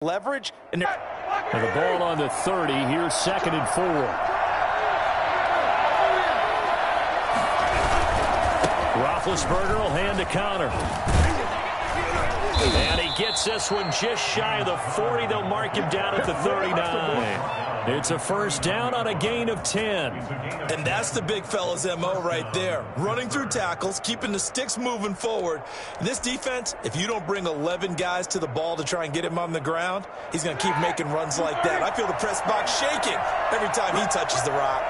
leverage. And the ball on the 30. Here's 2nd and 4. Roethlisberger will hand to Connor. And he gets this one just shy of the 40. They'll mark him down at the 39. It's a first down on a gain of 10. And that's the big fella's MO right there. Running through tackles, keeping the sticks moving forward. This defense, if you don't bring 11 guys to the ball to try and get him on the ground, he's going to keep making runs like that. I feel the press box shaking every time he touches the rock.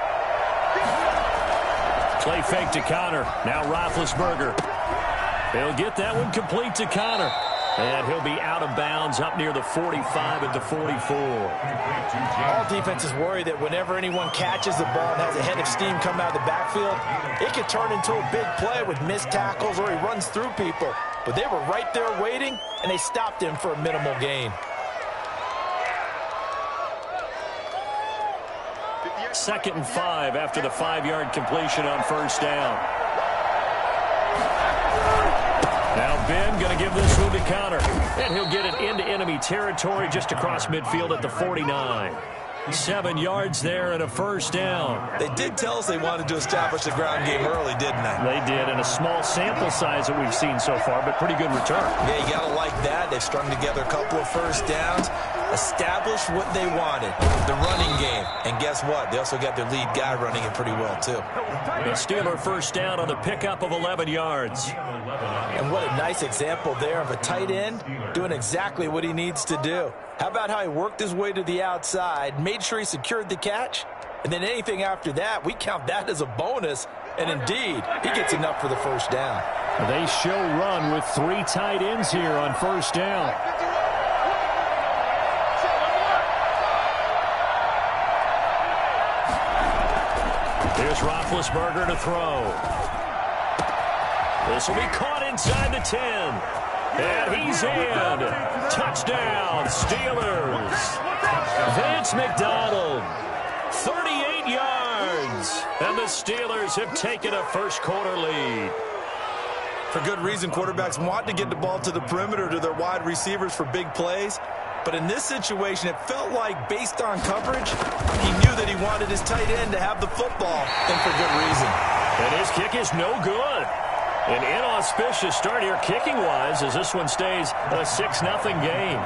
Play fake to Connor. Now Roethlisberger. He'll get that one complete to Connor. And he'll be out of bounds up near the 45 at the 44. All defenses worry that whenever anyone catches the ball and has a head of steam come out of the backfield, it can turn into a big play with missed tackles or he runs through people. But they were right there waiting, and they stopped him for a minimal gain. 2nd and 5 after the 5-yard completion on first down. Now Ben going to give this one to Connor. And he'll get it into enemy territory just across midfield at the 49. 7 yards there and a first down. They did tell us they wanted to establish the ground game early, didn't they? They did, and a small sample size that we've seen so far, but pretty good return. Yeah, you got to like that. They've strung together a couple of first downs, established what they wanted, the running game. And guess what? They also got their lead guy running it pretty well, too. The Steeler first down on the pickup of 11 yards. And what a nice example there of a tight end doing exactly what he needs to do. How about how he worked his way to the outside, made sure he secured the catch, and then anything after that, we count that as a bonus. And indeed, he gets enough for the first down. They show run with 3 tight ends here on first down. Here's Roethlisberger to throw. This will be caught inside the 10. And he's in. Touchdown, Steelers. Vance McDonald, 38 yards. And the Steelers have taken a first-quarter lead. For good reason, quarterbacks want to get the ball to the perimeter to their wide receivers for big plays. But in this situation, it felt like, based on coverage, he knew that he wanted his tight end to have the football, and for good reason. And his kick is no good. An inauspicious start here kicking-wise as this one stays a 6-0 game.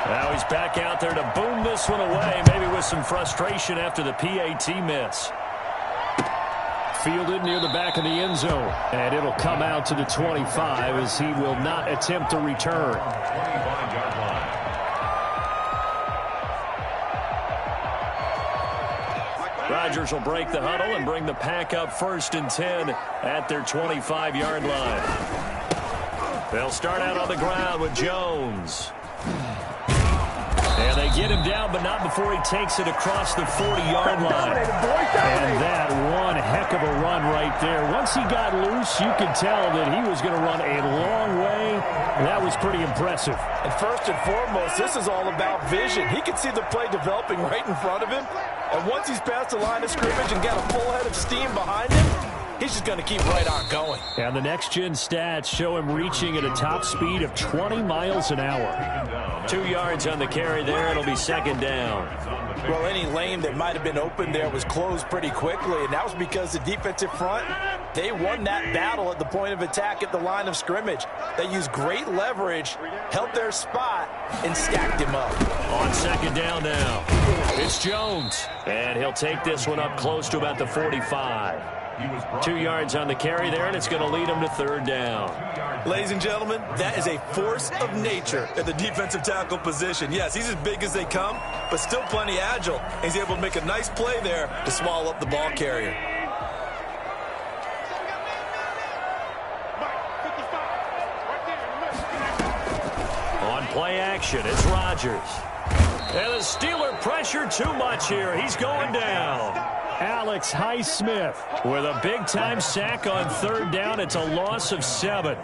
Now he's back out there to boom this one away, maybe with some frustration after the PAT miss. Fielded near the back of the end zone. And it'll come out to the 25 as he will not attempt to return. Rodgers will break the huddle and bring the pack up 1st and 10 at their 25-yard line. They'll start out on the ground with Jones. And they get him down, but not before he takes it across the 40-yard line. And that one heck of a run right there. Once he got loose, you could tell that he was going to run a long way. That was pretty impressive. And first and foremost, this is all about vision. He could see the play developing right in front of him. And once he's past the line of scrimmage and got a full head of steam behind him, he's just going to keep right on going. And the next-gen stats show him reaching at a top speed of 20 miles an hour. 2 yards on the carry there. It'll be 2nd down. Well, any lane that might have been open there was closed pretty quickly, and that was because the defensive front, they won that battle at the point of attack at the line of scrimmage. They used great leverage, held their spot, and stacked him up. On 2nd down now, it's Jones. And he'll take this one up close to about the 45. 2 yards on the carry there, and it's going to lead him to 3rd down. Ladies and gentlemen, that is a force of nature at the defensive tackle position. Yes, he's as big as they come, but still plenty agile. He's able to make a nice play there to swallow up the ball carrier. On play action, it's Rodgers. And the Steeler pressure too much here. He's going down. Alex Highsmith with a big-time sack on 3rd down. It's a loss of 7.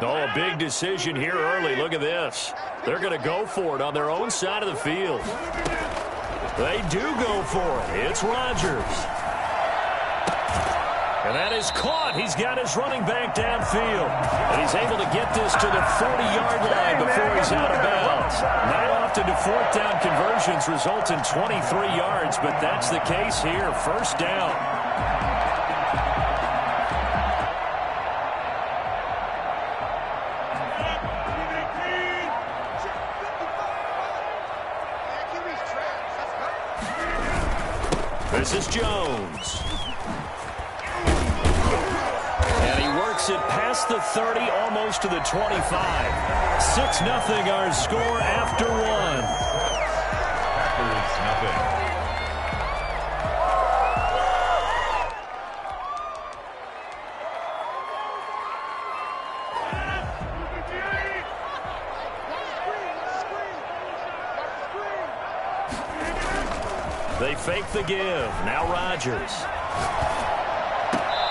Oh, a big decision here early. Look at this. They're going to go for it on their own side of the field. They do go for it. It's Rodgers. And that is caught. He's got his running back downfield. And he's able to get this to the 40-yard line before he's out of bounds. Not often do fourth down conversions result in 23 yards, but that's the case here. First down. This is Jones. And he works it past the 30, almost to the 25. 6-0 our score after one. They fake the give. Now Rodgers.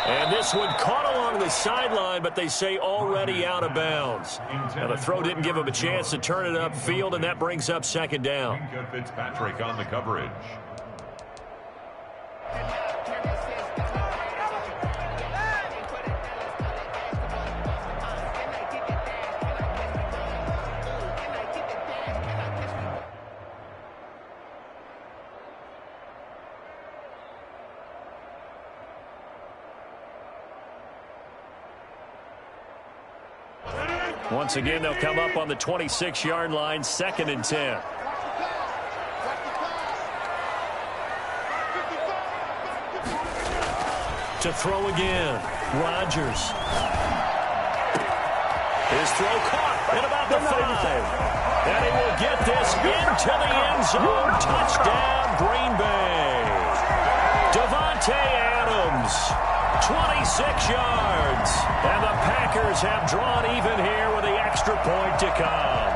And this one caught along the sideline, but they say already out of bounds. Now the throw didn't give him a chance to turn it upfield, and that brings up second down. Fitzpatrick on the coverage. Once again, they'll come up on the 26-yard line, 2nd and 10. To throw again, Rodgers. His throw caught at about the 5. And he will get this into the end zone. Touchdown, Green Bay. Davante Adams. 26 yards. And the Packers have drawn even here with the extra point to come.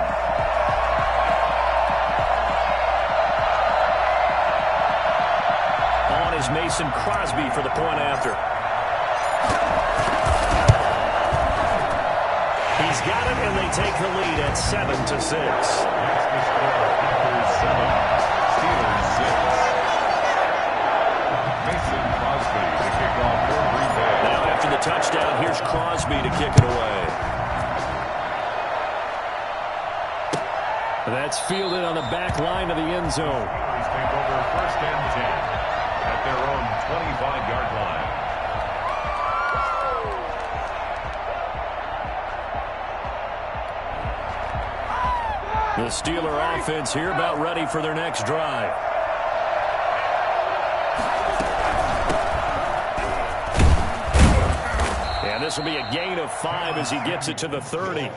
On is Mason Crosby for the point after. He's got it, and they take the lead at 7-6. Mason Crosby to kick off for Green Bay. Now after the touchdown, here's Crosby to kick it away. That's fielded on the back line of the end zone. Packers take over 1st and 10 at their own 25-yard line. The Steeler offense here about ready for their next drive. And this will be a gain of 5 as he gets it to the 30.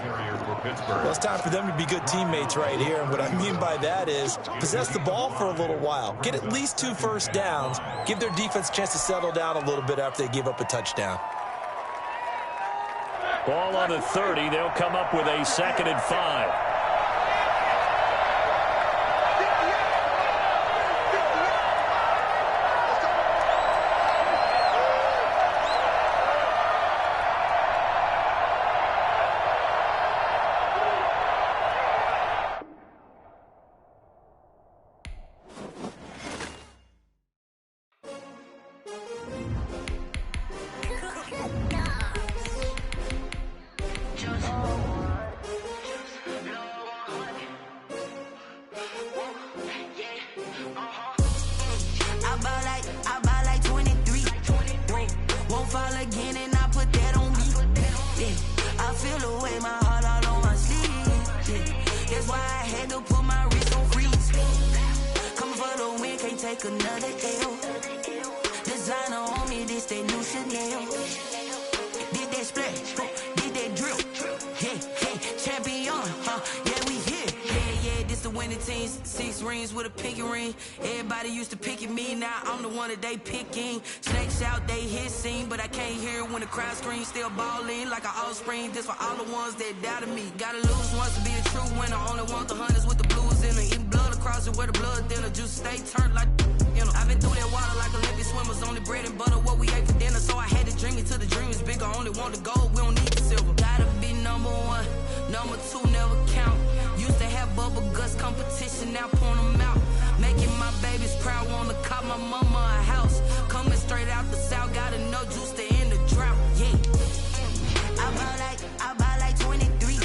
Well, it's time for them to be good teammates right here. And what I mean by that is possess the ball for a little while. Get at least 2 first downs. Give their defense a chance to settle down a little bit after they give up a touchdown. Ball on the 30. They'll come up with a 2nd and 5. Still balling like an offspring. This for all the ones that doubted me. Gotta lose once to be a true winner. Only want the hunters with the blues in it. Eating blood across it where the blood thinner. Juice stay turned like, you know. I've been through that water like Olympic swimmers. Only bread and butter what we ate for dinner. So I had to dream it till the dream is bigger. Only want the gold, we don't need the silver. Gotta be number and now point them out. Making my babies proud, wanna cop my mama a house. Coming straight out the south, got enough juice to end the drought. Yeah. I buy like 23.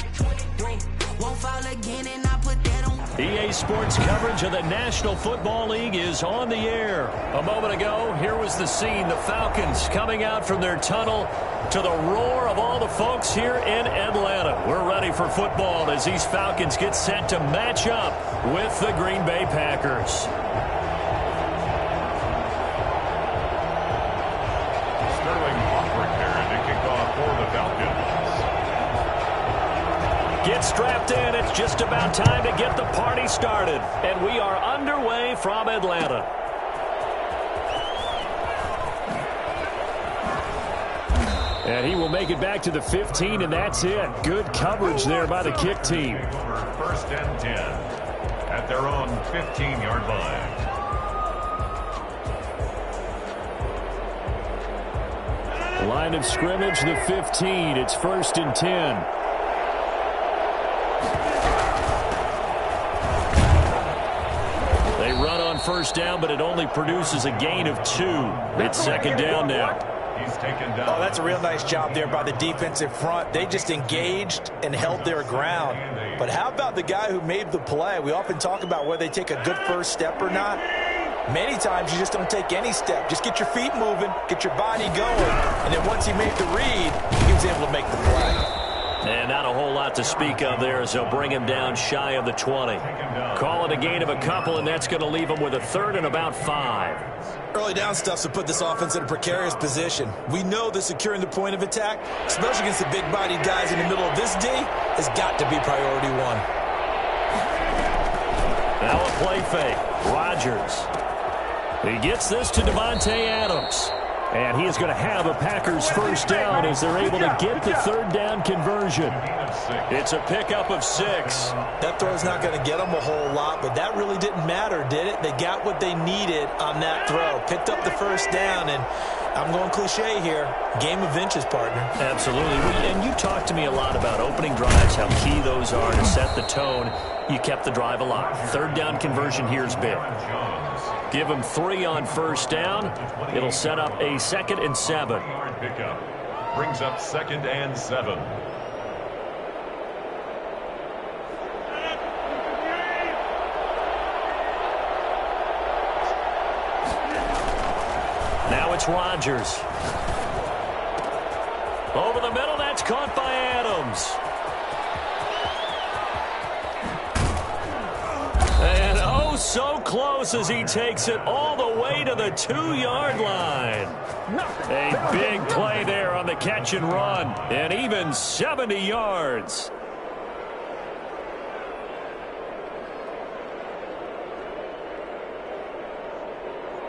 Won't fall again and I put that on. EA Sports coverage of the National Football League is on the air. A moment ago, here was the scene. The Falcons coming out from their tunnel to the roar of all the folks here in Atlanta. We're ready for football as these Falcons get set to match up with the Green Bay Packers. Sterling Hoffrick there to kick off for the Falcons. Get strapped in. It's just about time to get the party started. And we are underway from Atlanta. And he will make it back to the 15, and that's it. Good coverage there by the kick team. First and 10 at their own 15-yard line. Line of scrimmage, the 15. It's first and 10. They run on first down, but it only produces a gain of 2. It's second down now. He's taken down. Oh, that's a real nice job there by the defensive front. They just engaged and held their ground. But how about the guy who made the play? We often talk about whether they take a good first step or not. Many times you just don't take any step. Just get your feet moving, get your body going. And then once he made the read, he was able to make the play. And not a whole lot to speak of there as they'll bring him down shy of the 20. Call it a gain of a couple, and that's going to leave him with a third and about 5. Early down stuff's to put this offense in a precarious position. We know that securing the point of attack, especially against the big-bodied guys in the middle of this D, has got to be priority 1. Now a play fake. Rodgers. He gets this to Devontae Adams. And he is going to have a Packers first down as they're able to get the third down conversion. It's a pickup of 6. That throw's not going to get them a whole lot, but that really didn't matter, did it? They got what they needed on that throw. Picked up the first down, and I'm going cliche here. Game of inches, partner. Absolutely. And you talked to me a lot about opening drives, how key those are to set the tone. You kept the drive alive. Third down conversion here is big. Give him 3 on first down. It'll set up a 2nd and 7. Pickup brings up 2nd and 7. Now it's Rodgers. Over the middle, that's caught by Adams. And oh, so close as he takes it all the way to the 2-yard line. A big play there on the catch and run, and even 70 yards.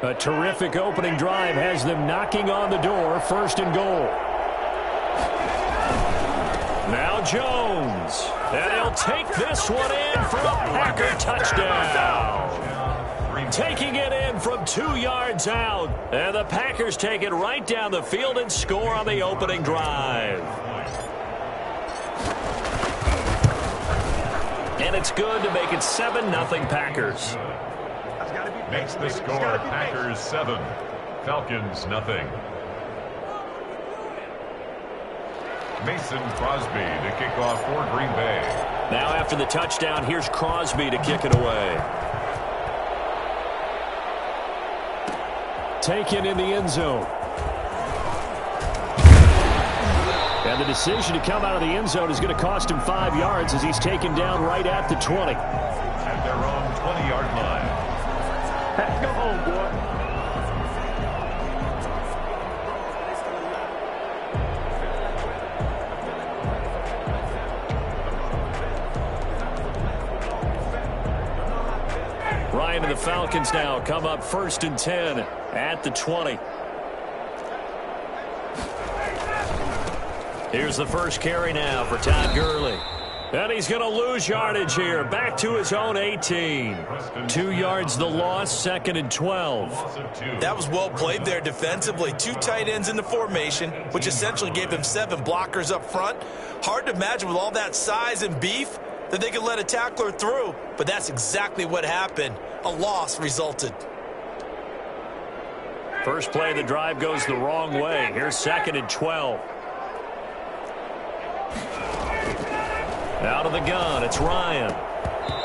A terrific opening drive has them knocking on the door, first and goal. Now Jones, and he'll take this one in for a Packer touchdown. Taking it in from 2 yards out, and the Packers take it right down the field and score on the opening drive. And it's good to make it 7-0 Packers. Makes the score Packers 7, Falcons nothing. Mason Crosby to kick off for Green Bay. Now after the touchdown, here's Crosby to kick it away. Taken in the end zone. And the decision to come out of the end zone is going to cost him 5 yards as he's taken down right at the 20. At their own 20-yard line. Let's go home, boy. Ryan and the Falcons now come up first and 10 at the 20. Here's the first carry now for Todd Gurley. And he's going to lose yardage here. Back to his own 18. 2 yards the loss, 2nd and 12. That was well played there defensively. 2 tight ends in the formation, which essentially gave him 7 blockers up front. Hard to imagine with all that size and beef, that they could let a tackler through, but that's exactly what happened. A loss resulted. First play of the drive goes the wrong way. Here's 2nd and 12. Out of the gun, it's Ryan.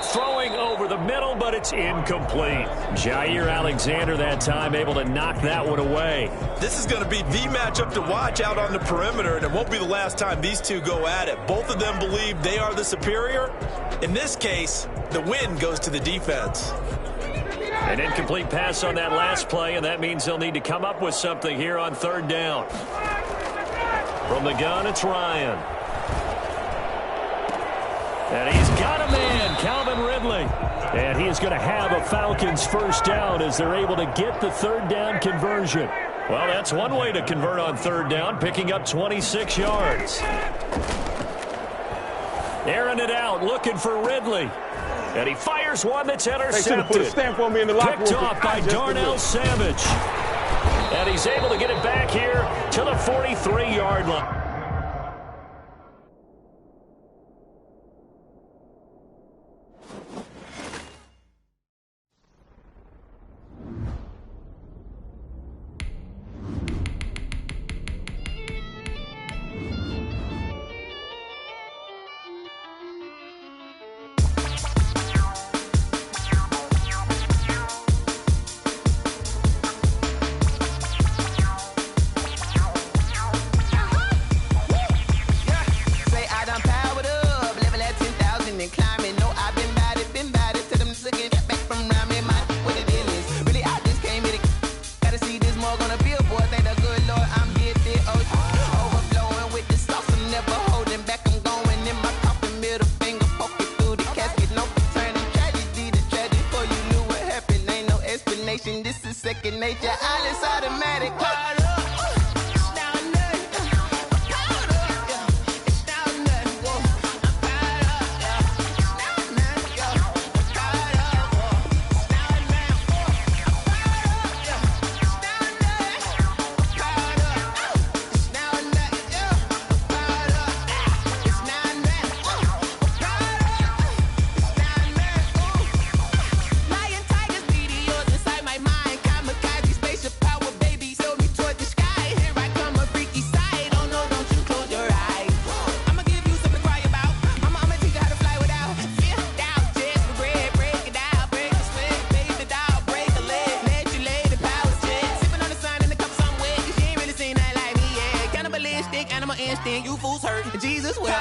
Throwing over the middle, but it's incomplete. Jair Alexander that time able to knock that one away. This is going to be the matchup to watch out on the perimeter, and it won't be the last time these two go at it. Both of them believe they are the superior. In this case, the win goes to the defense. An incomplete pass on that last play, and that means they'll need to come up with something here on 3rd down. From the gun, it's Ryan. And he's got a man, Calvin Ridley. And he is going to have a Falcons first down as they're able to get the 3rd down conversion. Well, that's one way to convert on 3rd down, picking up 26 yards. Airing it out, looking for Ridley. And he fires one that's intercepted. Put a stamp on me in the locker room. Picked off by Darnell Savage. And he's able to get it back here to the 43-yard line. This is second nature. All is automatic. You fools hurt. Jesus will.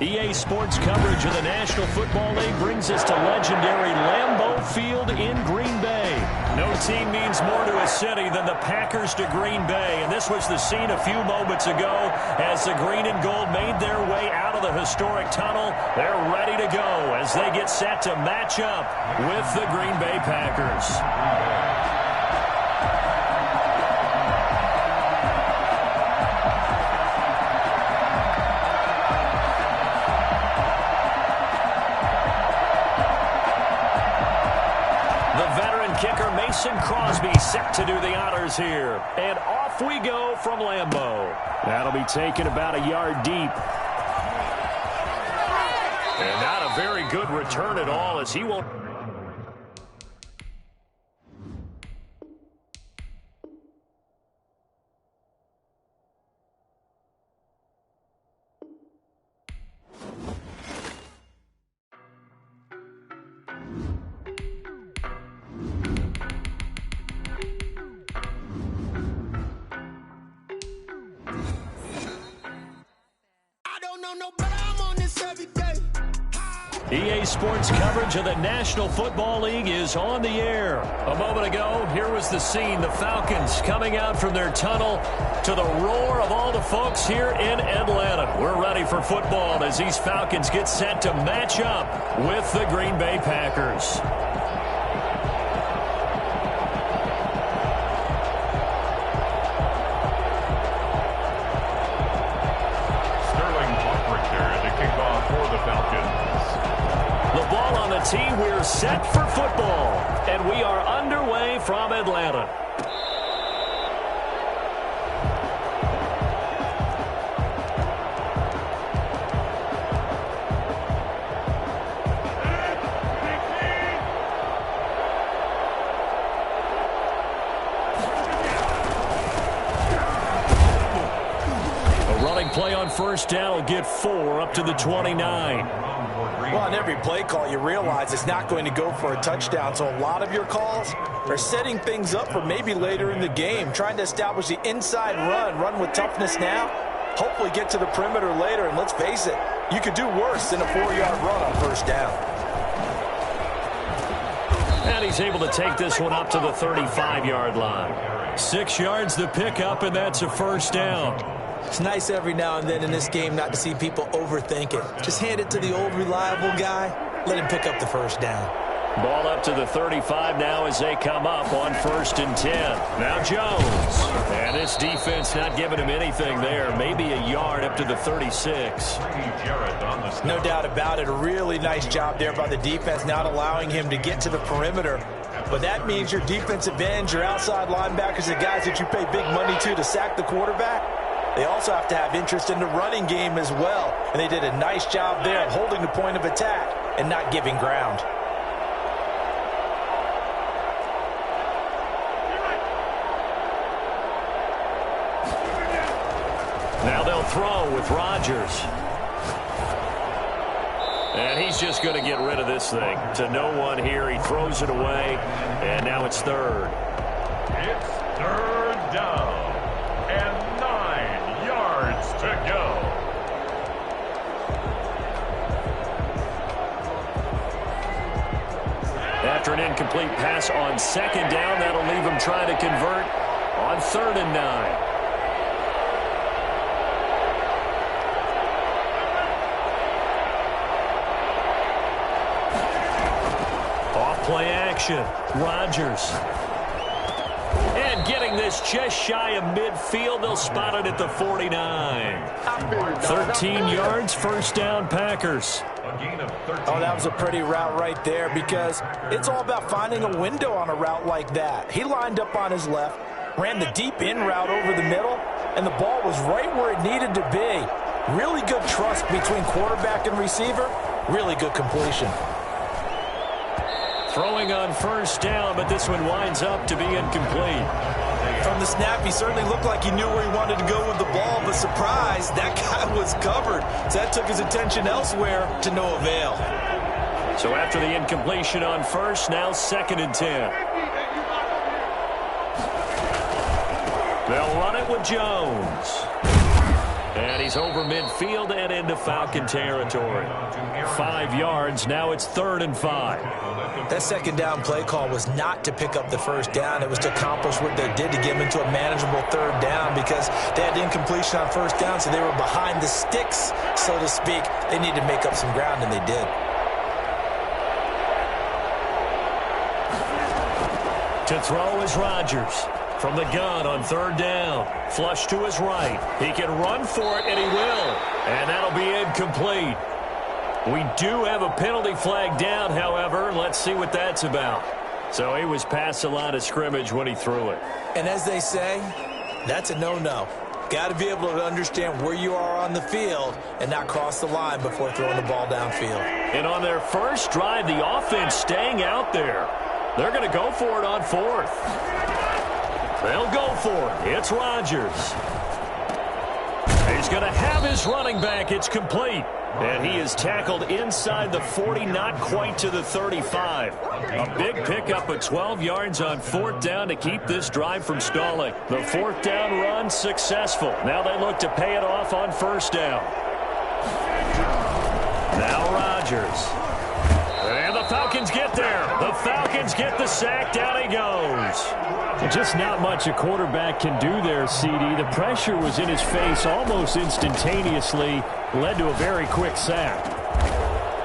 EA Sports coverage of the National Football League brings us to legendary Lambeau Field in Green Bay. No team means more to a city than the Packers to Green Bay, and this was the scene a few moments ago as the green and gold made their way out of the historic tunnel. They're ready to go as they get set to match up with the Green Bay Packers. Kicker Mason Crosby set to do the honors here. And off we go from Lambeau. That'll be taken about a yard deep. And not a very good return at all as he won't. EA Sports coverage of the National Football League is on the air. A moment ago, here was the scene. The Falcons coming out from their tunnel to the roar of all the folks here in Atlanta. We're ready for football as these Falcons get set to match up with the Green Bay Packers. Sterling Buckridge there to kick off football. And we are underway from Atlanta. Play on first down will get 4 up to the 29. Well, on every play call, you realize it's not going to go for a touchdown. So a lot of your calls are setting things up for maybe later in the game, trying to establish the inside run with toughness now, hopefully get to the perimeter later. And let's face it, you could do worse than a 4-yard run on first down. And he's able to take this one up to the 35-yard line. 6 yards the pickup, and that's a first down. It's nice every now and then in this game not to see people overthink it. Just hand it to the old reliable guy. Let him pick up the first down. Ball up to the 35 now as they come up on 1st and 10. Now Jones. And this defense not giving him anything there. Maybe a yard up to the 36. No doubt about it. A really nice job there by the defense, not allowing him to get to the perimeter. But that means your defensive ends, your outside linebackers, the guys that you pay big money to sack the quarterback, they also have to have interest in the running game as well. And they did a nice job there of holding the point of attack and not giving ground. Now they'll throw with Rodgers. And he's just going to get rid of this thing. To no one here. He throws it away. And now it's 3rd. It's 3rd down. And 9 yards to go. After an incomplete pass on 2nd down, that'll leave him trying to convert on 3rd and 9. Play action. Rodgers. And getting this just shy of midfield. They'll spot it at the 49. 13 yards, first down, Packers. Oh, that was a pretty route right there because it's all about finding a window on a route like that. He lined up on his left, ran the deep in route over the middle, and the ball was right where it needed to be. Really good trust between quarterback and receiver. Really good completion. Throwing on first down, but this one winds up to be incomplete. From the snap, he certainly looked like he knew where he wanted to go with the ball, but surprise, that guy was covered. So that took his attention elsewhere to no avail. So after the incompletion on first, now 2nd and 10. They'll run it with Jones. And he's over midfield and into Falcon territory. 5 yards, now it's 3rd and 5. That 2nd down play call was not to pick up the first down. It was to accomplish what they did to get them into a manageable 3rd down because they had incompletion on first down, so they were behind the sticks, so to speak. They needed to make up some ground, and they did. To throw is Rodgers. From the gun on 3rd down. Flush to his right. He can run for it, and he will. And that'll be incomplete. We do have a penalty flag down, however. Let's see what that's about. So he was past the line of scrimmage when he threw it. And as they say, that's a no-no. Got to be able to understand where you are on the field and not cross the line before throwing the ball downfield. And on their first drive, the offense staying out there. They're going to go for it on 4th. They'll go for it. It's Rodgers. He's going to have his running back. It's complete. And he is tackled inside the 40, not quite to the 35. A big pickup of 12 yards on 4th down to keep this drive from stalling. The 4th down run successful. Now they look to pay it off on 1st down. Now Rodgers. And the Falcons get there. The Falcons get the sack. Down he goes. Just not much a quarterback can do there, CD. The pressure was in his face almost instantaneously. Led to a very quick sack.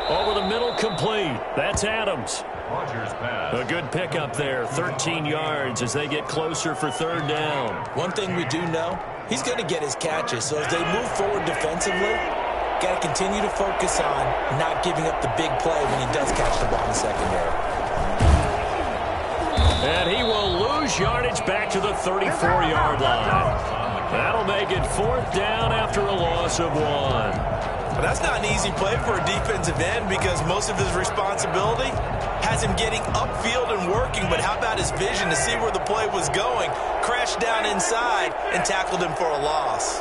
Over the middle, complete. That's Adams. A good pickup there. 13 yards as they get closer for 3rd down. One thing we do know, he's going to get his catches. So as they move forward defensively, got to continue to focus on not giving up the big play when he does catch the ball in the secondary. And he will lose yardage back to the 34-yard line. That'll make it 4th down after a loss of 1. But that's not an easy play for a defensive end because most of his responsibility has him getting upfield and working. But how about his vision to see where the play was going, crashed down inside, and tackled him for a loss.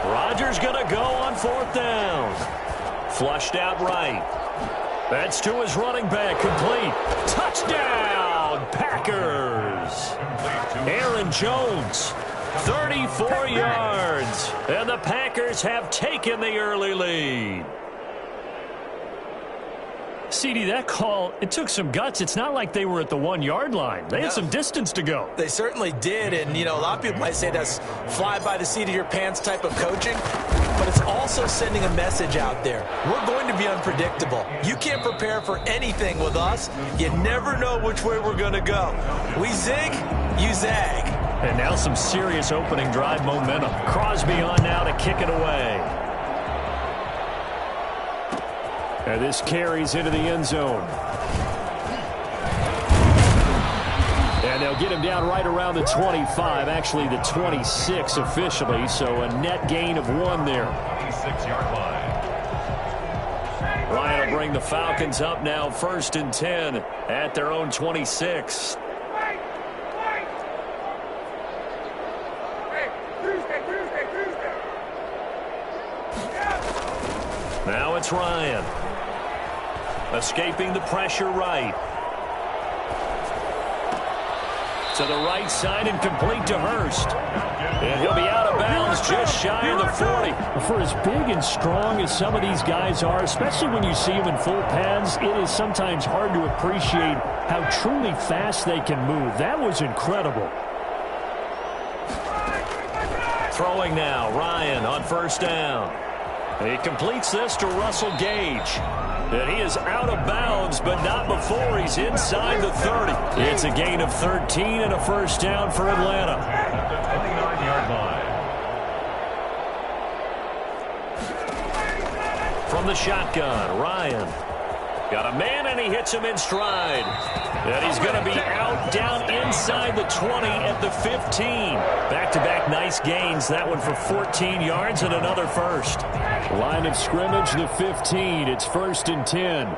Rodgers going to go on 4th down. Flushed out right. That's to his running back. Complete. Touchdown, Packers. Aaron Jones, 34 yards. And the Packers have taken the early lead. CD, that call, it took some guts. It's not like they were at the 1-yard line. They had some distance to go. They certainly did, and, you know, a lot of people might say that's fly by the seat of your pants type of coaching, but it's also sending a message out there. We're going to be unpredictable. You can't prepare for anything with us. You never know which way we're going to go. We zig, you zag. And now some serious opening drive momentum. Crosby on now to kick it away. And this carries into the end zone. And they'll get him down right around the 25, actually the 26 officially, so a net gain of 1 there. 26-yard line. Ryan will bring the Falcons up now, 1st and 10 at their own 26. Now it's Ryan. Escaping the pressure right. To the right side and complete to Hurst. And he'll be out of bounds just shy of the 40. For as big and strong as some of these guys are, especially when you see them in full pads, it is sometimes hard to appreciate how truly fast they can move. That was incredible. Throwing now, Ryan on 1st down. He completes this to Russell Gage. And he is out of bounds, but not before he's inside the 30. It's a gain of 13 and a 1st down for Atlanta. At the 29-yard line. From the shotgun, Ryan. Got a man, and he hits him in stride. And he's going to be out down inside the 20 at the 15. Back-to-back nice gains. That one for 14 yards and another 1st. Line of scrimmage, the 15. It's 1st and 10.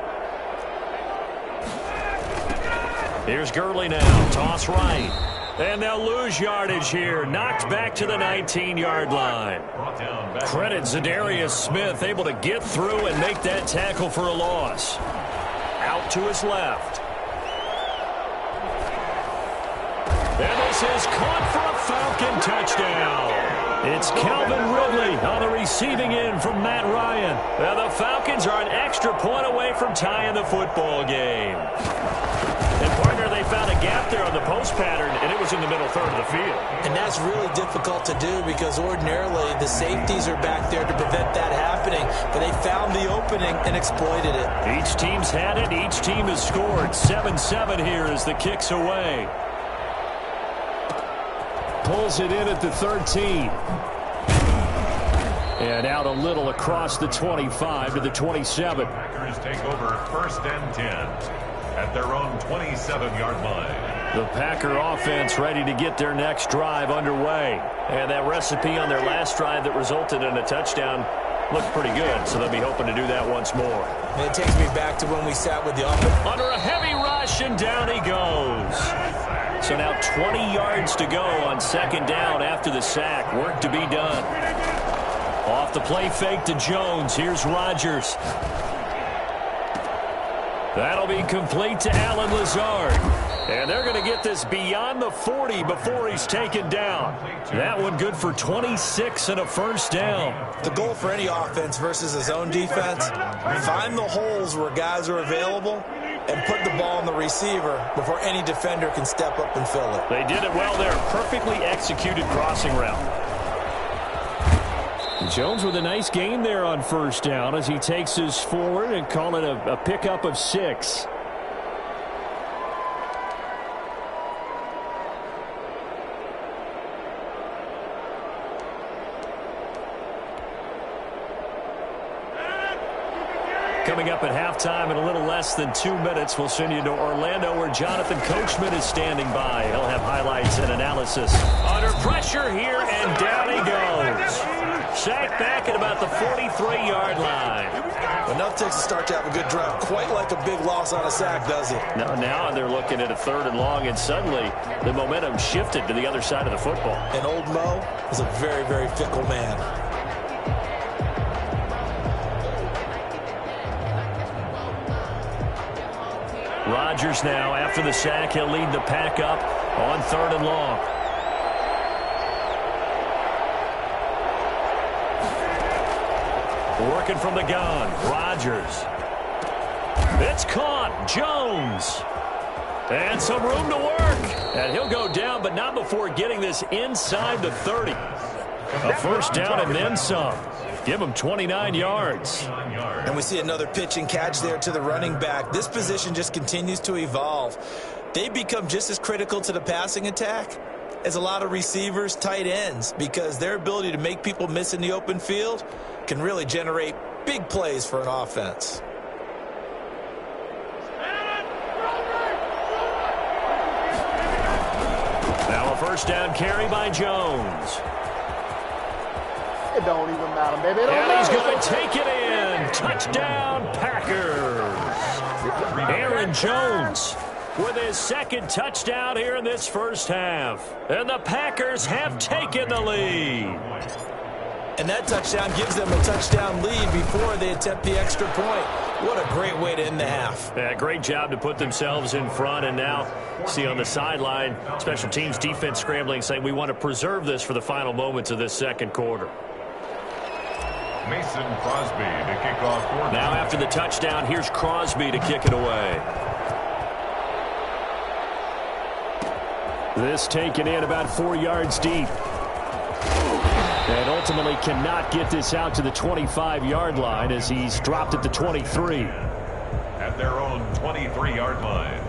Here's Gurley now. Toss right. And they'll lose yardage here. Knocked back to the 19-yard line. Credit Zadarius Smith, able to get through and make that tackle for a loss. Out to his left. And this is caught for a Falcon touchdown. It's Calvin Ridley on the receiving end from Matt Ryan. Now the Falcons are an extra point away from tying the football game. And, partner, they found a gap there on the post pattern, and it was in the middle third of the field. And that's really difficult to do because ordinarily the safeties are back there to prevent that happening, but they found the opening and exploited it. Each team's had it. Each team has scored. 7-7 here as the kick's away. Pulls it in at the 13. And out a little across the 25 to the 27. Packers take over 1st and 10 at their own 27-yard line. The Packer offense ready to get their next drive underway. And that recipe on their last drive that resulted in a touchdown looked pretty good, so they'll be hoping to do that once more. And it takes me back to when we sat with the offense. Under a heavy rush, and down he goes. So now 20 yards to go on 2nd down after the sack. Work to be done. Off the play fake to Jones. Here's Rodgers. That'll be complete to Allen Lazard. And they're going to get this beyond the 40 before he's taken down. That one good for 26 and a 1st down. The goal for any offense versus his own defense, find the holes where guys are available and put the ball on the receiver before any defender can step up and fill it. They did it well there. Perfectly executed crossing route. Jones with a nice gain there on 1st down as he takes us forward and call it a pickup of 6. Coming up at halftime in a little less than 2 minutes, we'll send you to Orlando where Jonathan Coachman is standing by. He'll have highlights and analysis. Under pressure here, and down he goes. Sacked back at about the 43-yard line. Enough takes a start to have a good drive. Quite like a big loss on a sack, does it? Now they're looking at a 3rd and long, and suddenly the momentum shifted to the other side of the football. And old Mo is a very, very fickle man. Rodgers now, after the sack, he'll lead the pack up on 3rd and long. Working from the gun, Rodgers. It's caught, Jones. And some room to work. And he'll go down, but not before getting this inside the 30. A first down and then some. Give him 29 yards. And we see another pitch and catch there to the running back. This position just continues to evolve. They become just as critical to the passing attack as a lot of receivers, tight ends, because their ability to make people miss in the open field can really generate big plays for an offense. Now a first down carry by Jones. It don't even matter, baby. And he's going to take it in. Touchdown, Packers. Aaron Jones with his 2nd touchdown here in this first half. And the Packers have taken the lead. And that touchdown gives them a touchdown lead before they attempt the extra point. What a great way to end the half. Yeah, great job to put themselves in front. And now, see on the sideline, special teams defense scrambling, saying we want to preserve this for the final moments of this second quarter. Mason Crosby to kick off. Now after the touchdown, here's Crosby to kick it away. This taken in about 4 yards deep. And ultimately cannot get this out to the 25-yard line as he's dropped at the 23. At their own 23-yard line.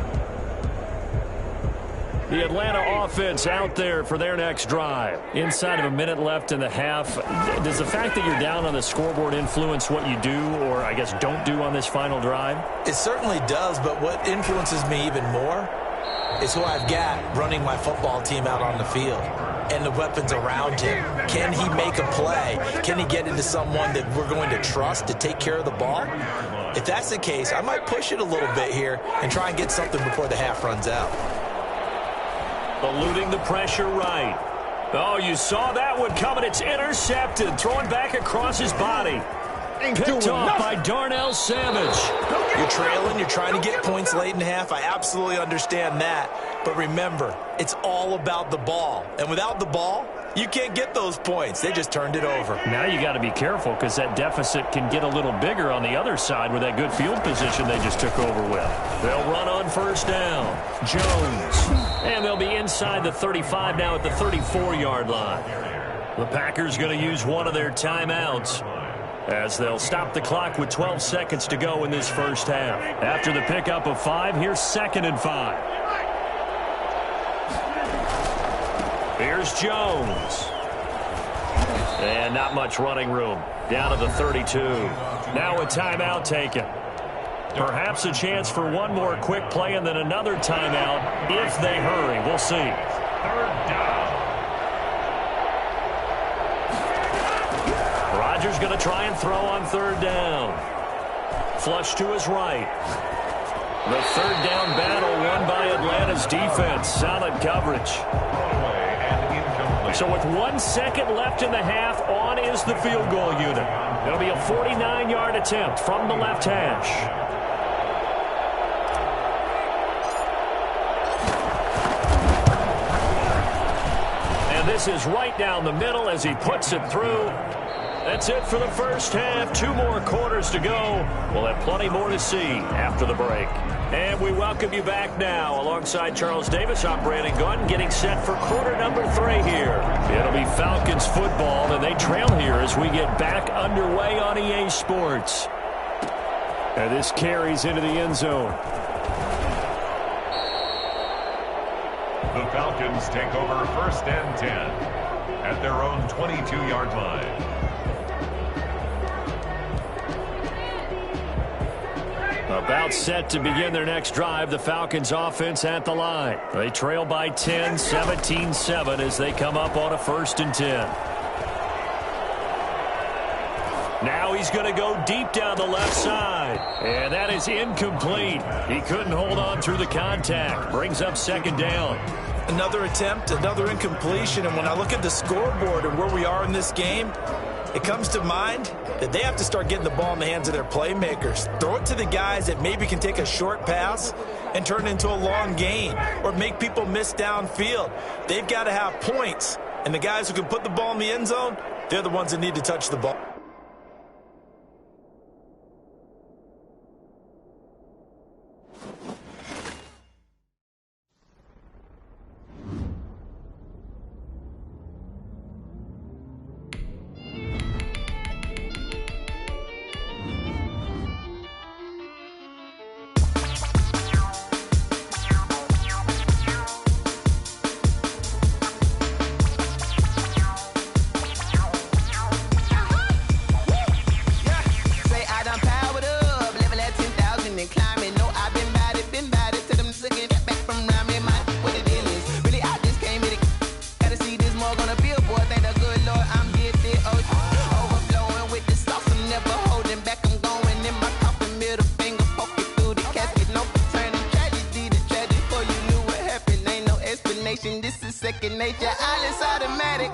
The Atlanta offense out there for their next drive. Inside of a minute left in the half. Does the fact that you're down on the scoreboard influence what you do, or I guess don't do on this final drive? It certainly does, but what influences me even more is who I've got running my football team out on the field and the weapons around him. Can he make a play? Can he get into someone that we're going to trust to take care of the ball? If that's the case, I might push it a little bit here and try and get something before the half runs out. Eluding the pressure right. Oh, you saw that one coming. It's intercepted. Throwing back across his body. Picked off by Darnell Savage. You're trailing. You're trying to get points late in the half. I absolutely understand that. But remember, it's all about the ball. And without the ball, you can't get those points. They just turned it over. Now you got to be careful because that deficit can get a little bigger on the other side with that good field position they just took over with. They'll run on first down. Jones. And they'll be inside the 35 now at the 34-yard line. The Packers going to use one of their timeouts as they'll stop the clock with 12 seconds to go in this first half. After the pickup of 5, here's 2nd and 5. Here's Jones. And not much running room. Down to the 32. Now a timeout taken. Perhaps a chance for one more quick play and then another timeout if they hurry. We'll see. 3rd down. Rodgers going to try and throw on 3rd down. Flush to his right. The 3rd down battle won by Atlanta's defense. Solid coverage. So with 1 second left in the half, on is the field goal unit. It'll be a 49-yard attempt from the left hash. And this is right down the middle as he puts it through. That's it for the first half. 2 more quarters to go. We'll have plenty more to see after the break. And we welcome you back now. Alongside Charles Davis, I'm Brandon Gunn, getting set for quarter number 3 here. It'll be Falcons football, and they trail here as we get back underway on EA Sports. And this carries into the end zone. The Falcons take over 1st and 10 at their own 22-yard line. About set to begin their next drive, the Falcons offense at the line. They trail by 10, 17-7 as they come up on a 1st and 10. Now he's going to go deep down the left side. And that is incomplete. He couldn't hold on through the contact. Brings up 2nd down. Another attempt, another incompletion. And when I look at the scoreboard and where we are in this game, it comes to mind that they have to start getting the ball in the hands of their playmakers. Throw it to the guys that maybe can take a short pass and turn it into a long gain or make people miss downfield. They've got to have points. And the guys who can put the ball in the end zone, they're the ones that need to touch the ball. This is second nature. All is automatic.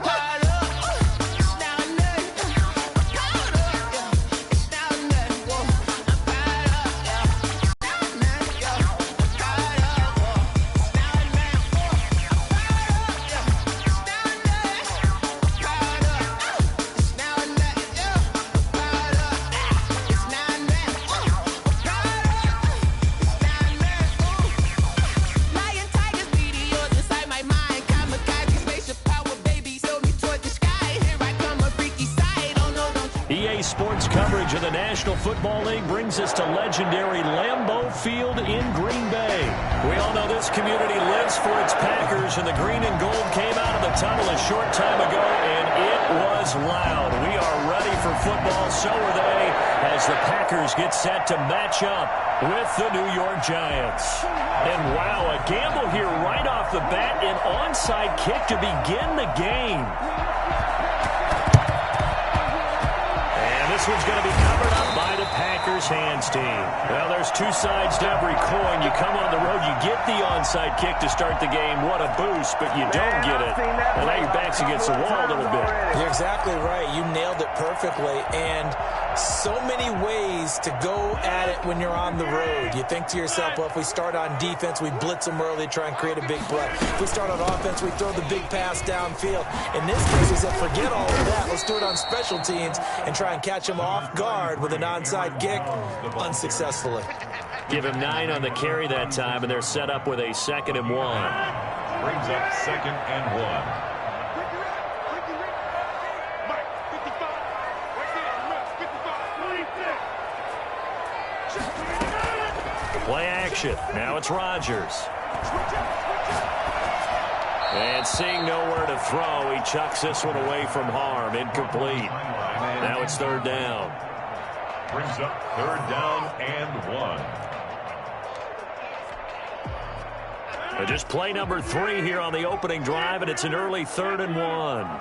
Sports coverage of the National Football League brings us to legendary Lambeau Field in Green Bay. We all know this community lives for its Packers, and the green and gold came out of the tunnel a short time ago, and it was loud. We are ready for football, so are they, as the Packers get set to match up with the New York Giants. And wow, a gamble here right off the bat, an onside kick to begin the game. This one's going to be covered up by the Packers hands team. Well, there's two sides to every coin. You come on the road, you get the onside kick to start the game. What a boost, but you don't get it. Well, now your back's against the wall a little bit. You're exactly right. You nailed it perfectly. And so many ways to go at it when you're on the road. You think to yourself, well, if we start on defense, we blitz them early, try and create a big play. If we start on offense, we throw the big pass downfield. In this case, we said, forget all of that. Let's do it on special teams and try and catch them off guard with an onside kick unsuccessfully. Give him 9 on the carry that time, and they're set up with a 2nd and 1. Brings up 2nd and 1. Play action. Now it's Rodgers. And seeing nowhere to throw, he chucks this one away from harm. Incomplete. Now it's 3rd down. Brings up 3rd down and 1. Just play number 3 here on the opening drive, and it's an early 3rd and 1.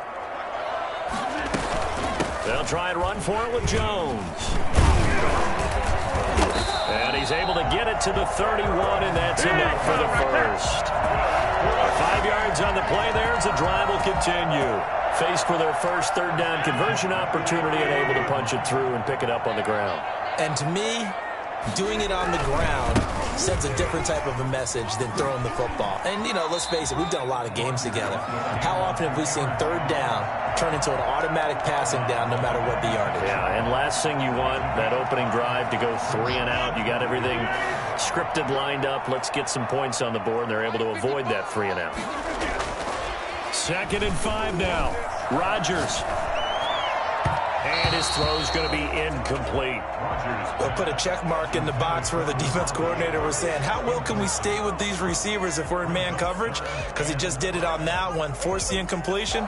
They'll try and run for it with Jones. And he's able to get it to the 31, and that's enough for the first. 5 yards on the play there as the drive will continue. Faced with their first 3rd down conversion opportunity and able to punch it through and pick it up on the ground. And to me, doing it on the ground sends a different type of a message than throwing the football. And, you know, let's face it, we've done a lot of games together. How often have we seen 3rd down turn into an automatic passing down no matter what the yardage? Yeah, and last thing you want, that opening drive to go 3 and out. You got everything scripted, lined up. Let's get some points on the board, and they're able to avoid that 3 and out. 2nd and 5 now. Rodgers. And his throw's going to be incomplete. We'll put a check mark in the box where the defense coordinator was saying, how well can we stay with these receivers if we're in man coverage? Because he just did it on that one, forced the incompletion.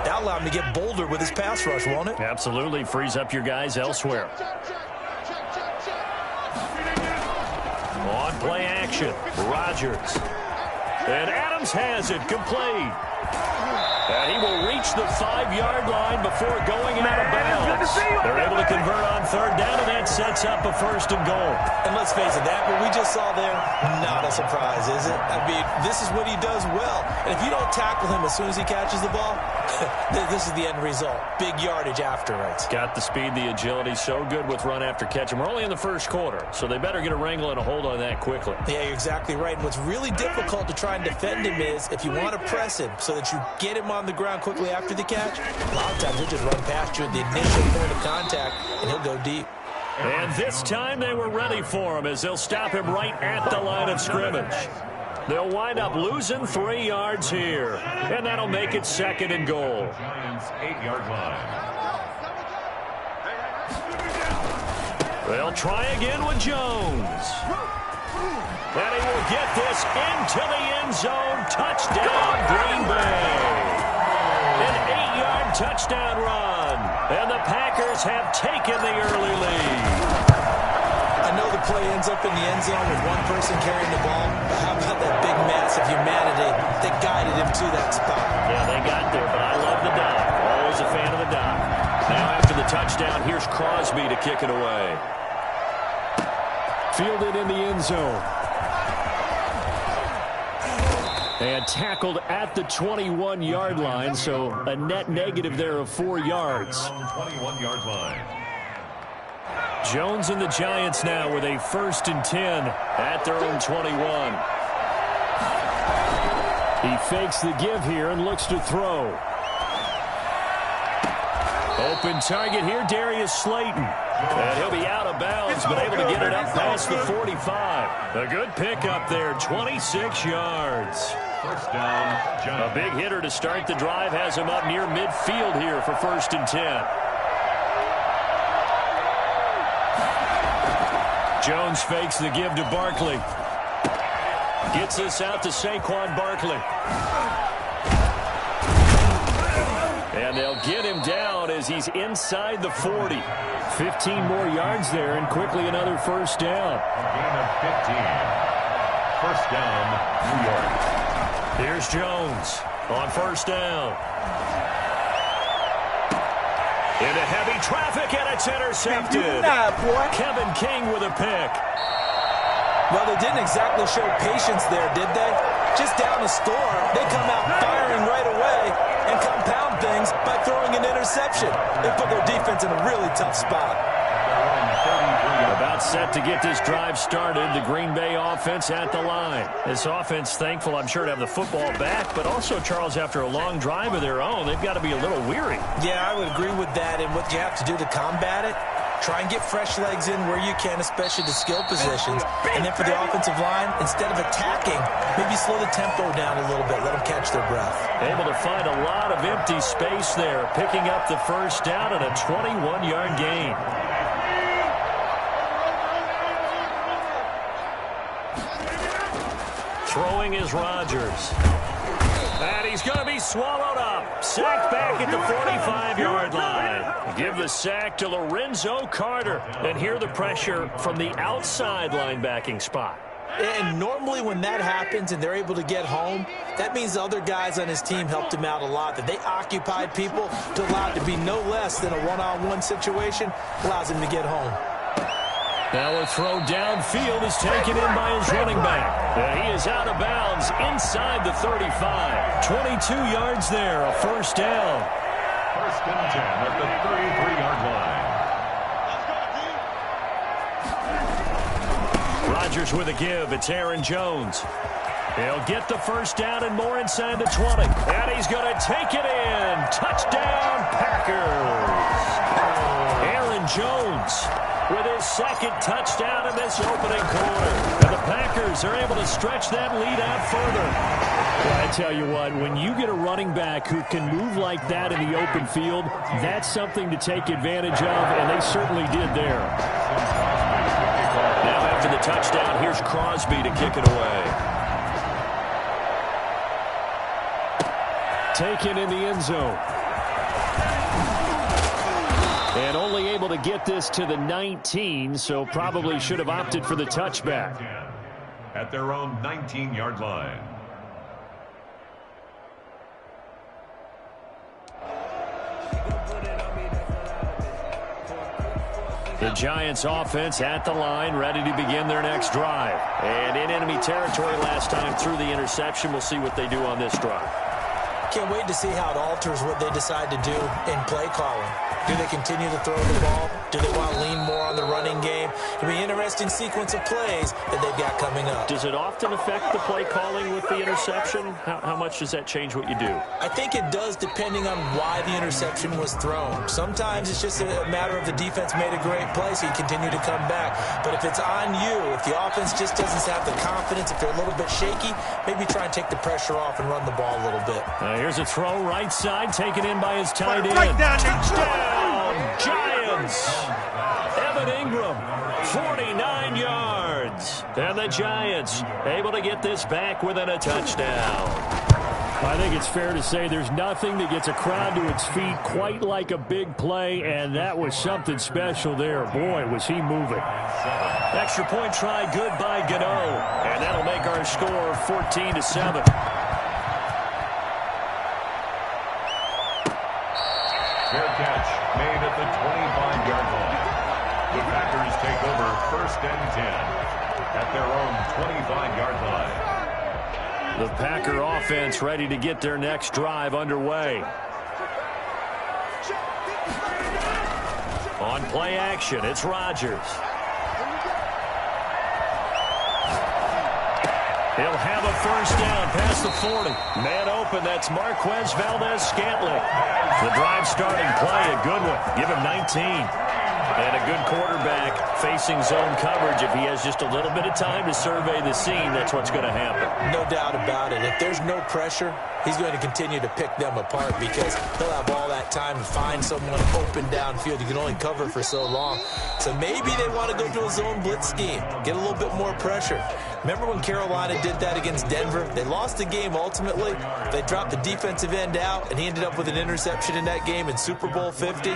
That'll allow him to get bolder with his pass rush, won't it? Absolutely. Frees up your guys elsewhere. play action. Rodgers. And Adams has it complete. And he will reach the 5-yard line before going out of bounds. They're able to convert on third down, and that sets up a 1st and goal. And let's face it, that what we just saw there, not a surprise, is it? I mean, this is what he does well. And if you don't tackle him as soon as he catches the ball, this is the end result. Big yardage afterwards. Got the speed, the agility, so good with run after catch. And we're only in the first quarter, so they better get a wrangle and a hold on that quickly. Yeah, you're exactly right. And what's really difficult to try and defend him is if you want to press him so that you get him on the ground quickly after the catch, a lot of times he'll just run past you at the initial point of contact, and he'll go deep. And this time they were ready for him as they'll stop him right at the line of scrimmage. They'll wind up losing 3 yards here, and that'll make it 2nd and goal. Giants 8-yard line. They'll try again with Jones. And he will get this into the end zone. Touchdown, Green Bay. An 8-yard touchdown run. And the Packers have taken the early lead. I know the play ends up in the end zone with one person carrying the ball, but how about that big mass of humanity that guided him to that spot? Yeah, they got there, but I love the dive. Always a fan of the dive. Now after the touchdown, here's Crosby to kick it away. Fielded in the end zone. And tackled at the 21-yard line, so a net negative there of 4 yards. 21-yard line. Jones and the Giants now with a 1st and 10 at their own 21. He fakes the give here and looks to throw. Open target here, Darius Slayton. And he'll be out of bounds, but able to get it up past the 45. A good pickup there, 26 yards. 1st down, A big hitter to start the drive has him up near midfield here for 1st and 10. Jones fakes the give to Barkley. Gets this out to Saquon Barkley. And they'll get him down as he's inside the 40. 15 more yards there, and quickly another 1st down. gain of 15. 1st down, New York. Here's Jones on 1st down. Into heavy traffic, and it's intercepted. Kevin King with a pick. Well, they didn't exactly show patience there, did they? Just down a score, they come out firing right away and compound things by throwing an interception. They put their defense in a really tough spot. About set to get this drive started, the Green Bay offense at the line. This offense thankful, I'm sure, to have the football back, but also, Charles, after a long drive of their own, they've got to be a little weary. Yeah, I would agree with that, and what you have to do to combat it, try and get fresh legs in where you can, especially the skill positions. And then for the offensive line, instead of attacking, maybe slow the tempo down a little bit, let them catch their breath. Able to find a lot of empty space there, picking up the 1st down and a 21-yard gain. Throwing is Rodgers. And he's going to be swallowed up. Sacked back at the 45-yard line. Give the sack to Lorenzo Carter. And hear the pressure from the outside linebacking spot. And normally when that happens and they're able to get home, that means the other guys on his team helped him out a lot. That they occupied people to allow it to be no less than a one-on-one situation, allows him to get home. Now a throw downfield is taken in by his running back. And he is out of bounds inside the 35. 22 yards there, a 1st down. 1st and 10 at the 33-yard line. Rodgers with a give. It's Aaron Jones. He'll get the 1st down and more inside the 20. And he's going to take it in. Touchdown, Packers. Aaron Jones with his 2nd touchdown in this opening quarter. And the Packers are able to stretch that lead out further. Well, I tell you what, when you get a running back who can move like that in the open field, that's something to take advantage of, and they certainly did there. Now after the touchdown, here's Crosby to kick it away. Taken in the end zone. And only able to get this to the 19, so probably should have opted for the touchback. at their own 19-yard line. The Giants offense at the line, ready to begin their next drive. And in enemy territory last time through the interception. We'll see what they do on this drive. Can't wait to see how it alters what they decide to do in play calling. Do they continue to throw the ball? Do they want to lean more on the running game? It'll be an interesting sequence of plays that they've got coming up. Does it often affect the play calling with the interception? How much does that change what you do? I think it does, depending on why the interception was thrown. Sometimes it's just a matter of the defense made a great play, so you continue to come back. But if it's on you, if the offense just doesn't have the confidence, if they're a little bit shaky, maybe try and take the pressure off and run the ball a little bit. Here's a throw right side, taken in by his tight end. Touchdown, Giants! Evan Ingram, 49 yards. And the Giants able to get this back within a touchdown. I think it's fair to say there's nothing that gets a crowd to its feet quite like a big play, and that was something special there. Boy, was he moving. Extra point try, good by Gano. And that'll make our score 14-7. Fair catch made at the 25-yard line. The Packers take over 1st and 10 at their own 25-yard line. The Packer offense ready to get their next drive underway. On play action, it's Rodgers. He'll have a first down past the 40. Man open, that's Marquez Valdez-Scantling. The drive starting play, a good one. Give him 19. And a good quarterback facing zone coverage. If he has just a little bit of time to survey the scene, that's what's going to happen. No doubt about it. If there's no pressure, he's going to continue to pick them apart because he'll have all that time to find someone open downfield. You can only cover for so long. So maybe they want to go to a zone blitz scheme, get a little bit more pressure. Remember when Carolina did that against Denver? They lost the game ultimately. They dropped the defensive end out, and he ended up with an interception in that game in Super Bowl 50.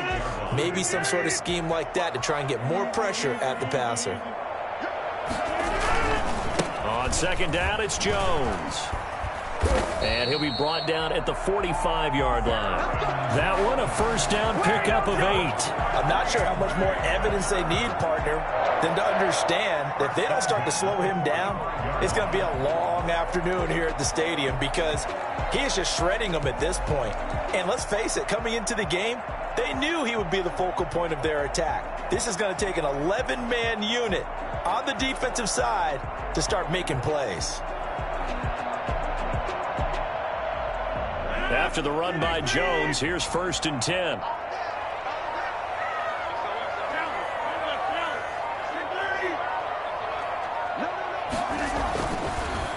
Maybe some sort of scheme like that to try and get more pressure at the passer. On second down, it's Jones. And he'll be brought down at the 45-yard line. That one, a first down pickup of 8. I'm not sure how much more evidence they need, partner, than to understand that if they don't start to slow him down, it's going to be a long afternoon here at the stadium because he is just shredding them at this point. And let's face it, coming into the game, they knew he would be the focal point of their attack. This is going to take an 11-man unit on the defensive side to start making plays. After the run by Jones, here's 1st and 10.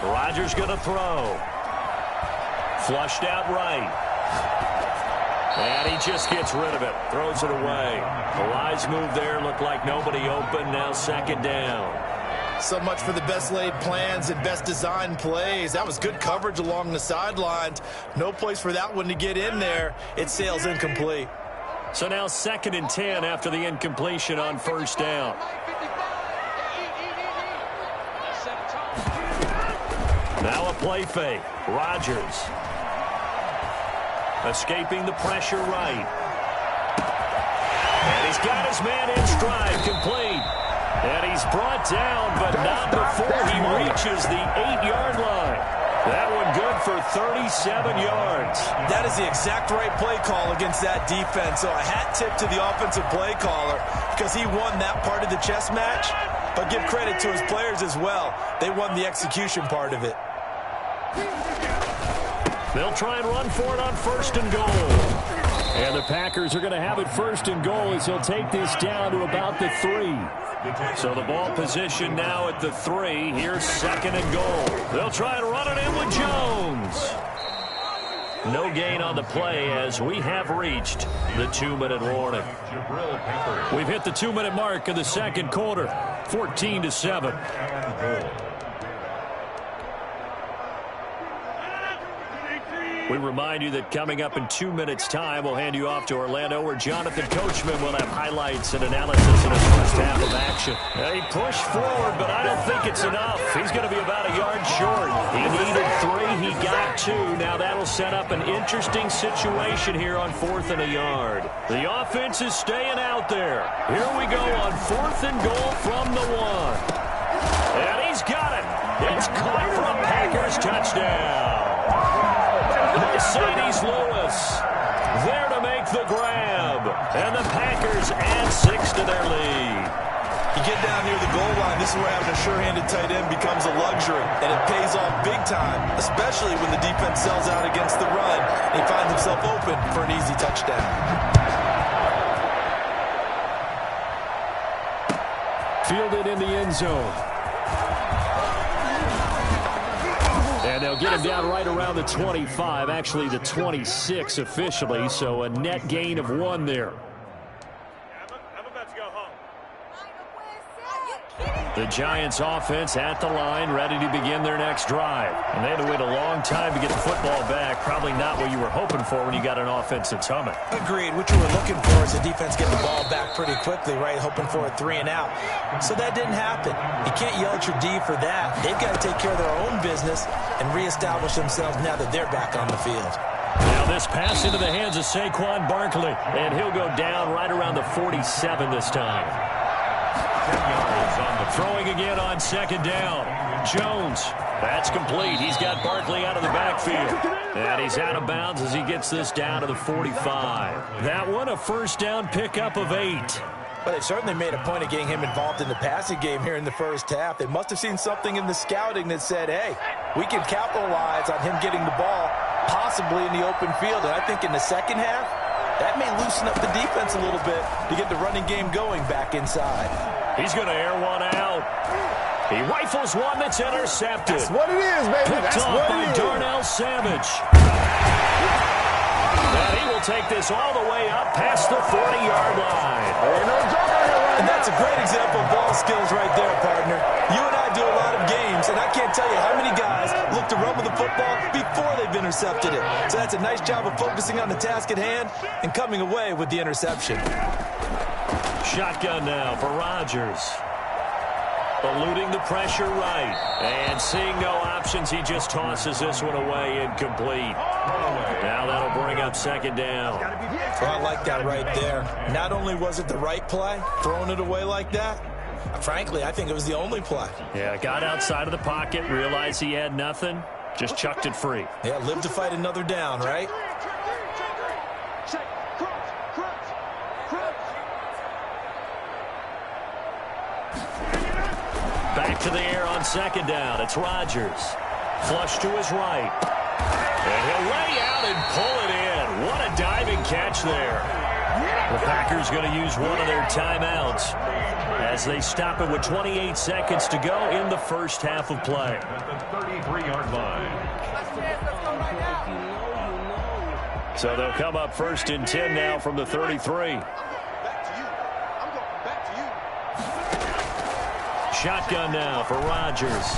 Rodgers going to throw. Flushed out right. And he just gets rid of it. Throws it away. The wise move there. Looked like nobody open. Now 2nd down. So much for the best laid plans and best designed plays. That was good coverage along the sidelines. No place for that one to get in there. It sails incomplete. So now 2nd and 10 after the incompletion on 1st down. Now a play fake. Rodgers. Escaping the pressure right. And he's got his man in stride, complete. And he's brought down, but not before he reaches the 8-yard line. That one good for 37 yards. That is the exact right play call against that defense. So a hat tip to the offensive play caller because he won that part of the chess match. But give credit to his players as well. They won the execution part of it. They'll try and run for it on 1st and goal. And the Packers are going to have it 1st and goal as he'll take this down to about the 3. So the ball position now at the 3. Here's 2nd and goal. They'll try and run it in with Jones. No gain on the play as we have reached the 2-minute warning. We've hit the 2-minute mark of the 2nd quarter. 14-7. We remind you that coming up in 2 minutes' time, we'll hand you off to Orlando, where Jonathan Coachman will have highlights and analysis in his first half of action. He pushed forward, but I don't think it's enough. He's going to be about a yard short. He needed 3. He got 2. Now that'll set up an interesting situation here on 4th and a yard. The offense is staying out there. Here we go on 4th and goal from the 1. And he's got it. It's caught for a Packers touchdown. Mercedes Lewis there to make the grab. And the Packers add 6 to their lead. You get down near the goal line, this is where having a sure-handed tight end becomes a luxury. And it pays off big time, especially when the defense sells out against the run. And he finds himself open for an easy touchdown. Fielded in the end zone. And they'll get him down right around the 25, actually the 26 officially, so a net gain of 1 there. The Giants offense at the line, ready to begin their next drive. And they had to wait a long time to get the football back. Probably not what you were hoping for when you got an offense that's humming. Agreed. What you were looking for is the defense getting the ball back pretty quickly, right? Hoping for a 3 and out. So that didn't happen. You can't yell at your D for that. They've got to take care of their own business and reestablish themselves now that they're back on the field. Now this pass into the hands of Saquon Barkley. And he'll go down right around the 47 this time. Throwing again on 2nd down. Jones. That's complete. He's got Barkley out of the backfield. And he's out of bounds as he gets this down to the 45. That one a first down pickup of 8. But they certainly made a point of getting him involved in the passing game here in the first half. They must have seen something in the scouting that said, hey, we can capitalize on him getting the ball possibly in the open field. And I think in the second half, that may loosen up the defense a little bit to get the running game going back inside. He's going to air one out. He rifles one that's intercepted. That's what it is, baby. Picked That's off what by it is. Darnell Savage. And he will take this all the way up past the 40-yard line. And that's a great example of ball skills right there, partner. You and I do a lot of games, and I can't tell you how many guys look to run with the football before they've intercepted it. So that's a nice job of focusing on the task at hand and coming away with the interception. Shotgun now for Rodgers. Eluding the pressure right. And seeing no options, he just tosses this one away incomplete. Now that'll bring up 2nd down. Well, I like that right there. Not only was it the right play, throwing it away like that, frankly, I think it was the only play. Yeah, got outside of the pocket, realized he had nothing, just chucked it free. Yeah, live to fight another down, right? Back to the air on 2nd down. It's Rodgers. Flush to his right. And he'll lay out and pull it in. What a diving catch there. The Packers going to use one of their timeouts as they stop it with 28 seconds to go in the first half of play. At the 33-yard line. So they'll come up 1st and 10 now from the 33. Shotgun now for Rodgers.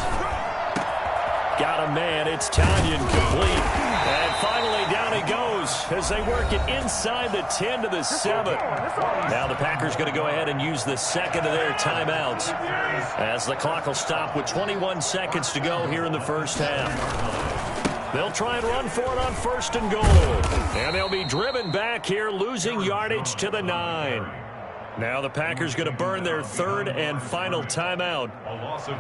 Got a man. It's Tanyan complete. And finally down he goes as they work it inside the 10 to the 7. Now the Packers going to go ahead and use the 2nd of their timeouts as the clock will stop with 21 seconds to go here in the first half. They'll try and run for it on 1st and goal. And they'll be driven back here, losing yardage to the 9. Now the Packers going to burn their 3rd and final timeout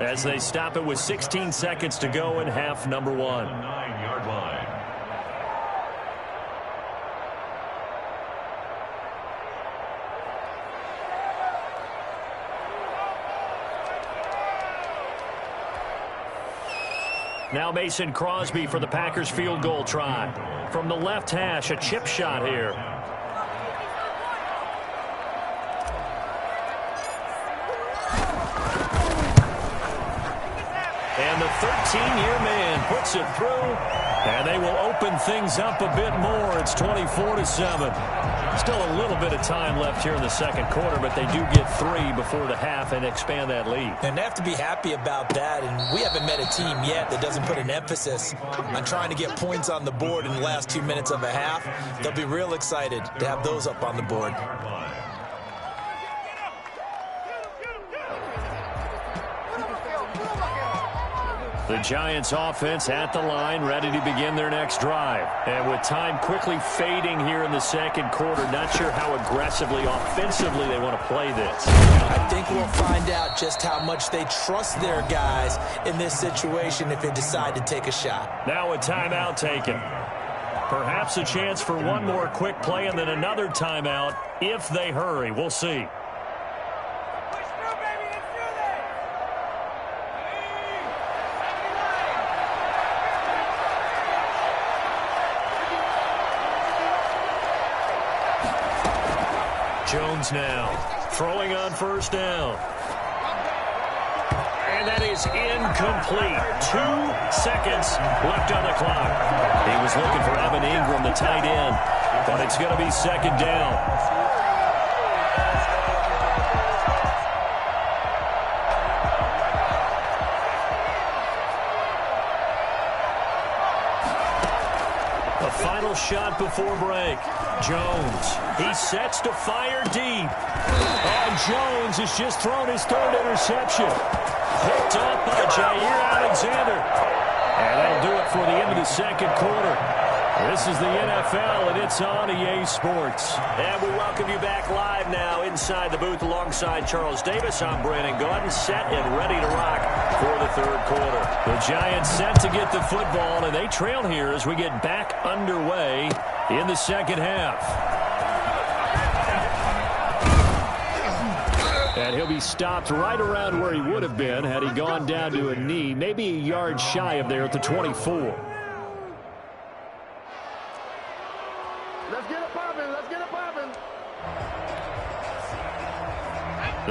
as they stop it with 16 seconds to go in half number 1. 9-yard line. Now Mason Crosby for the Packers field goal try. From the left hash, a chip shot here. And the 13-year man puts it through, and they will open things up a bit more. It's 24-7. Still a little bit of time left here in the second quarter, but they do get 3 before the half and expand that lead. And they have to be happy about that, and we haven't met a team yet that doesn't put an emphasis on trying to get points on the board in the last 2 minutes of a half. They'll be real excited to have those up on the board. The Giants offense at the line, ready to begin their next drive. And with time quickly fading here in the second quarter, not sure how aggressively, offensively they want to play this. I think we'll find out just how much they trust their guys in this situation if they decide to take a shot. Now a timeout taken. Perhaps a chance for one more quick play and then another timeout if they hurry. We'll see. Jones now throwing on first down. And that is incomplete. 2 seconds left on the clock. He was looking for Evan Ingram, the tight end, but it's going to be second down. A final shot before break. Jones, he sets to fire deep. And Jones has just thrown his 3rd interception. Picked up by Jair Alexander. And that'll do it for the end of the second quarter. This is the NFL, and it's on EA Sports. And we welcome you back live now inside the booth alongside Charles Davis. I'm Brandon Gordon, set and ready to rock for the third quarter. The Giants set to get the football, and they trail here as we get back underway in the second half. And he'll be stopped right around where he would have been had he gone down to a knee, maybe a yard shy of there at the 24. Let's get it popping. Let's get it popping.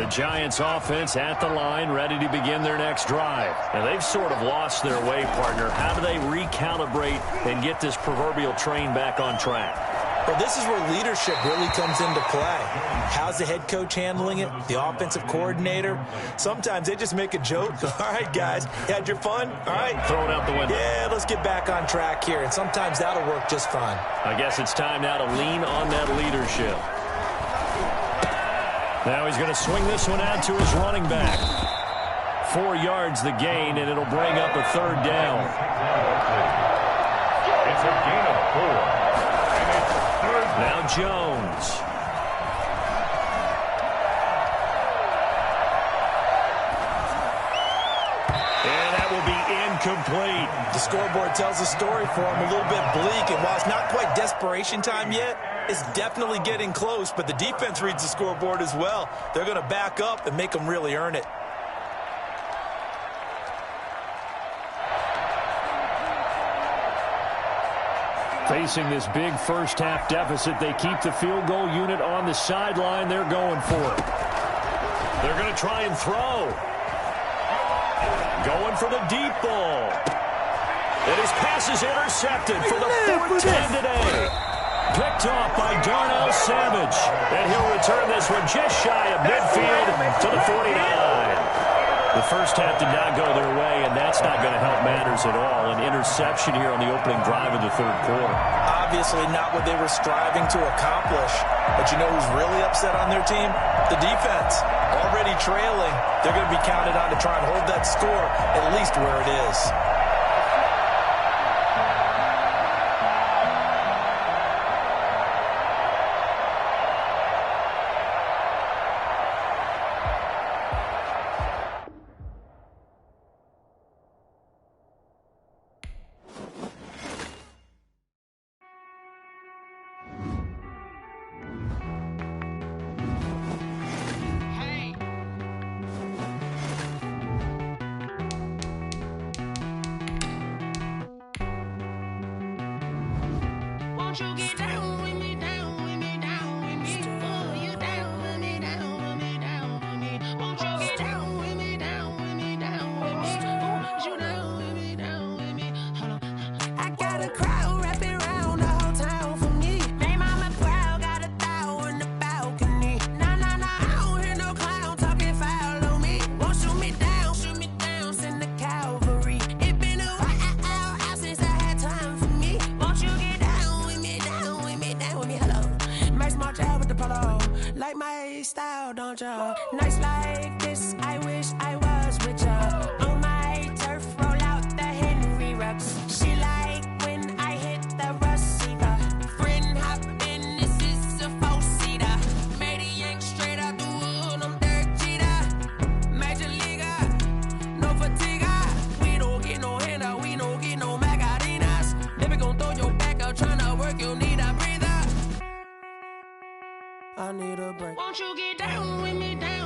The Giants offense at the line, ready to begin their next drive. And they've sort of lost their way, partner. How do they recalibrate and get this proverbial train back on track? Well, this is where leadership really comes into play. How's the head coach handling it? The offensive coordinator? Sometimes they just make a joke. All right, guys, you had your fun? All right. Throw it out the window. Yeah, let's get back on track here. And sometimes that'll work just fine. I guess it's time now to lean on that leadership. Now he's going to swing this one out to his running back. 4 yards the gain, and it'll bring up a 3rd down. It's a gain of 4. Now Jones. And that will be incomplete. The scoreboard tells a story for him, a little bit bleak, and while it's not quite desperation time yet, it's definitely getting close, but the defense reads the scoreboard as well. They're going to back up and make them really earn it. Facing this big first-half deficit, they keep the field goal unit on the sideline. They're going for it. They're going to try and throw. Going for the deep ball. And his pass is intercepted for the 4th time today. Picked off by Darnell Savage. And he'll return this one just shy of midfield to the 49. The first half did not go their way, and that's not going to help matters at all. An interception here on the opening drive of the third quarter. Obviously not what they were striving to accomplish. But you know who's really upset on their team? The defense. Already trailing. They're going to be counted on to try and hold that score at least where it is. Hey, style, don't ya? Nights like this, I wish I was with ya. On my turf, roll out the Henry rocks. She like when I hit the receiver. Friend hop in, this is a four-seater. Made a yank straight out the wood, I'm Derek Jeter. Major leaguer, no fatigue. We don't get no handout, we don't get no Macarinas. Never gon' throw your back out, tryna work, you need a breather. I need a break. Won't you get down with me, down?